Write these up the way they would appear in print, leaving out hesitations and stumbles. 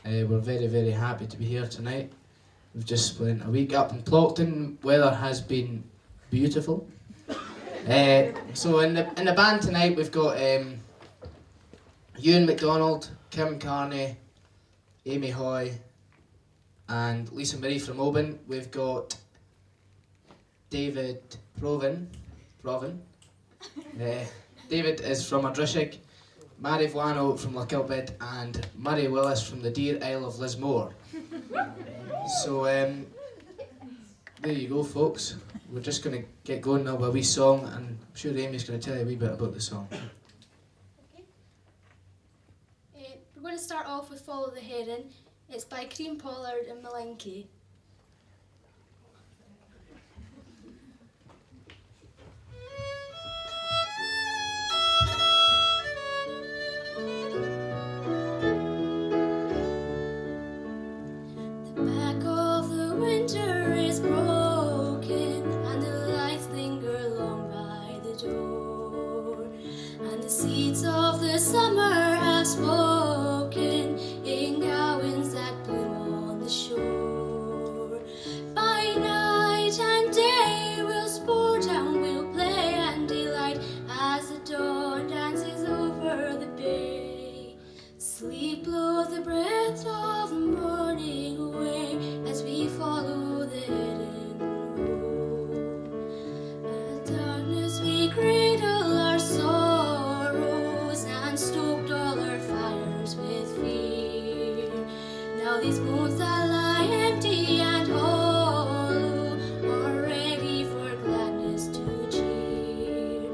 We're very, very happy to be here tonight. We've just spent a week up in Plockton. Weather has been beautiful. So in the band tonight we've got Ewan MacDonald, Kim Carney, Amy Hoy, and Lisa Marie from Oban. We've got David Proven. David is from Oidhche, Mary Vlano from Lochilbid, and Murray Willis from the dear Isle of Lismore. So there you go, folks. We're just going to get going now with a wee song, and I'm sure Amy's going to tell you a wee bit about the song. Okay. We're going to start off with Follow the Heron. It's by Cream Pollard and Malinky. The back of the winter is broken, and the lights linger long by the door, and the seeds of the summer have spoken in gowans that bloom on the shore. By night and day we'll sport and we'll play and delight as the dawn dances over the bay. Sleep blows the breath of the morning away as we follow the hidden road. At darkness we cradle our sorrows and stoked all our fires with fear. Now these bones that lie empty and hollow are ready for gladness to cheer.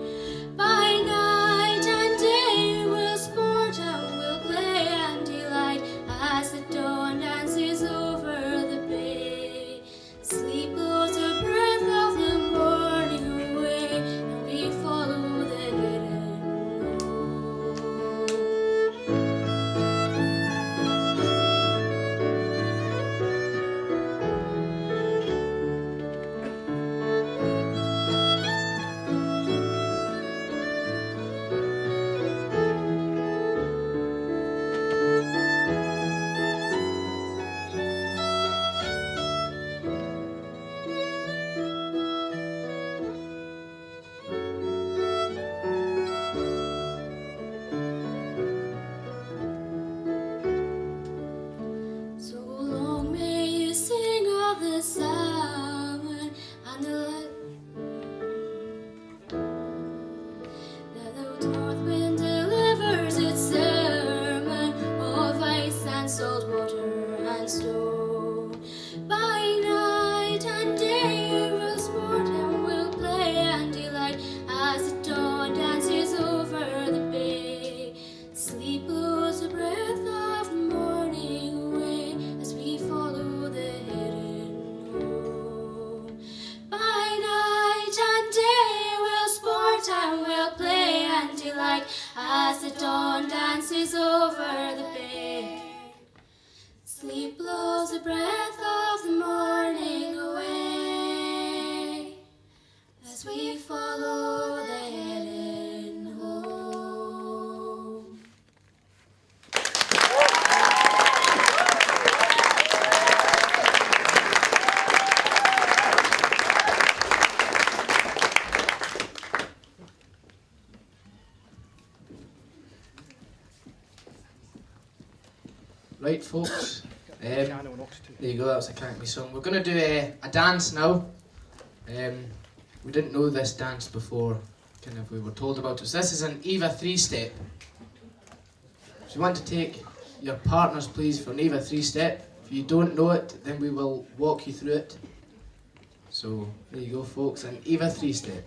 By night and day we'll sport and we'll play and delight as the dawn dances over the bay. Sleep blows the breath of the morning away and we follow the hidden road. So long may you sing of the salmon and the north wind delivers its sermon of ice and salt water and stone. By night and day we'll sport and we'll play and delight as the dawn dances over the bay. Sleep blows the breath of the morning away as we follow the hidden home. By night and day we'll sport and we'll play and delight as the dawn dances over the bay. Sleep blows the breath of the morning away as we follow the hidden home. Right, folks. There you go, that was a cranky song. We're going to do a dance now. We didn't know this dance before, we were told about it. So this is an Eva 3-step. So you want to take your partners, please, for an Eva 3-step. If you don't know it, then we will walk you through it. So there you go, folks, an Eva 3-step.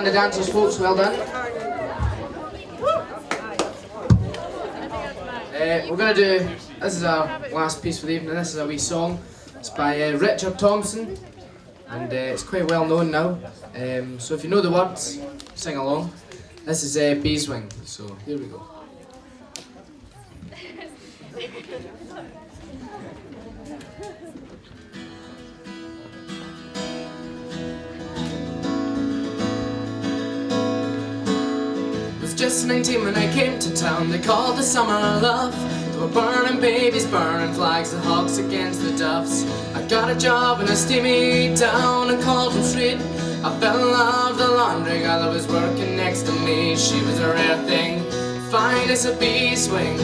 the dancers, folks, well done. We're going to do, this is our last piece for the evening, this is a wee song. It's by Richard Thompson, and it's quite well known now. So if you know the words, sing along. This is Bee's Wing, so here we go. Just 19 when I came to town, they called the summer love. They were burning babies, burning flags, the hawks against the doves. I got a job in a steamy town in Cauldron Street. I fell in love with the laundry girl that was working next to me. She was a rare thing, fine as a bee's wing,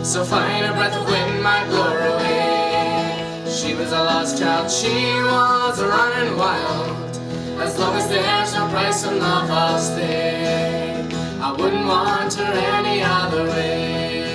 so fine a breath of wind might blow her away. She was a lost child, she was running wild. As long as there's no price on love, I'll stay. I wouldn't want her any other way.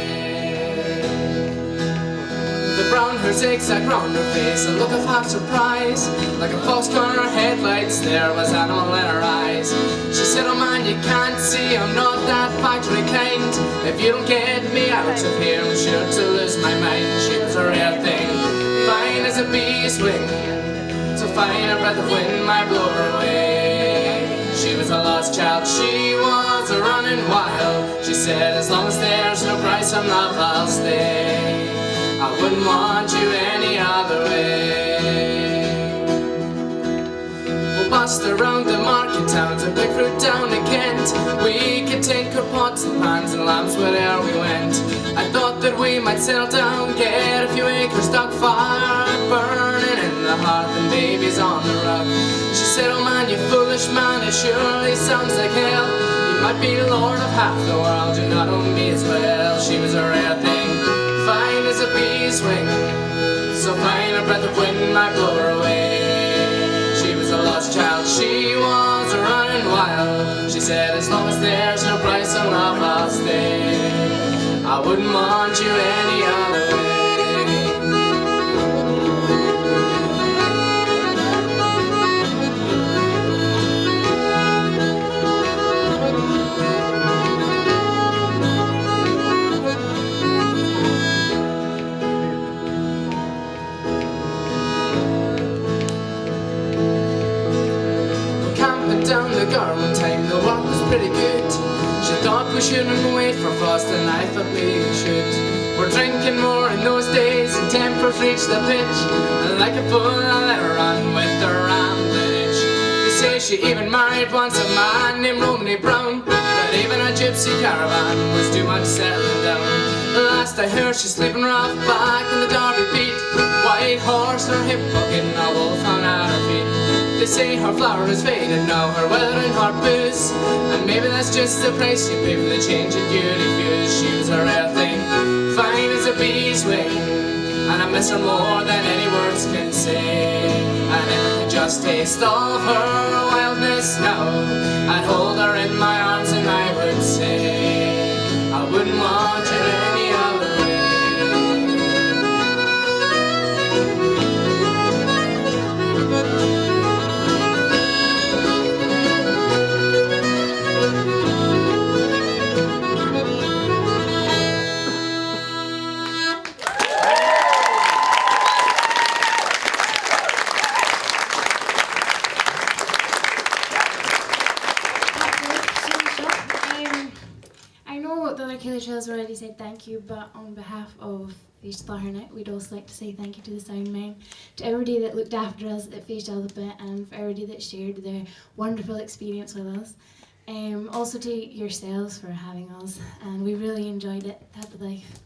The brown hair zigzag round her face, a look of half surprise, like a fox caught in her headlights, there was animal in her eyes. She said, oh man, you can't see I'm not that factory kind. If you don't get me out of here, I'm sure to lose my mind. She was a rare thing, fine as a bee's wing, so fine a breath of wind might blow her away. She was a lost child, she was a running wild. She said, as long as there's no price on love, I'll stay. I wouldn't want you any other way. We'll bust around the market towns and pick fruit down in Kent. We could tinker pots and pans and lamps wherever we went. I thought that we might settle down, get a few acres, dug fire, burning in the hearth and babies on the rug. She said, oh man, you foolish man, it surely sounds like hell. You might be lord of half the world, you not own me as well. She was a rare thing, fine as a bee's wing, so fine a breath of wind might blow her away. She was a lost child, she was running wild. She said, as long as there's no price on love, I'll stay. I wouldn't want you any other way. Down the garden time, the work was pretty good. She thought we shouldn't wait for frost, and I thought we should. We're drinking more in those days, and tempers reached the pitch, and like a fool I let her run with the rambling itch. They say she even married once a man named Romney Brown, but even a gypsy caravan was too much settling down. Last I heard she's sleeping rough back in the Derby beat, white horse and her hip bucket, and a wolfhound at her feet. They say her flower is faded now, her weathering heart booze, and maybe that's just the price you pay for the change in duty fuse. She was a rare thing, fine as a bee's wing, and I miss her more than any words can say. And if I could just taste all of her wildness now, I'd hold her in my arms and I would say, I wouldn't want her any other way. Trails already said thank you, but on behalf of Fèis Latharna, we'd also like to say thank you to the sound men, to everybody that looked after us at Fèis Alba, and for everybody that shared their wonderful experience with us. Also to yourselves for having us, and we really enjoyed it. Type of life.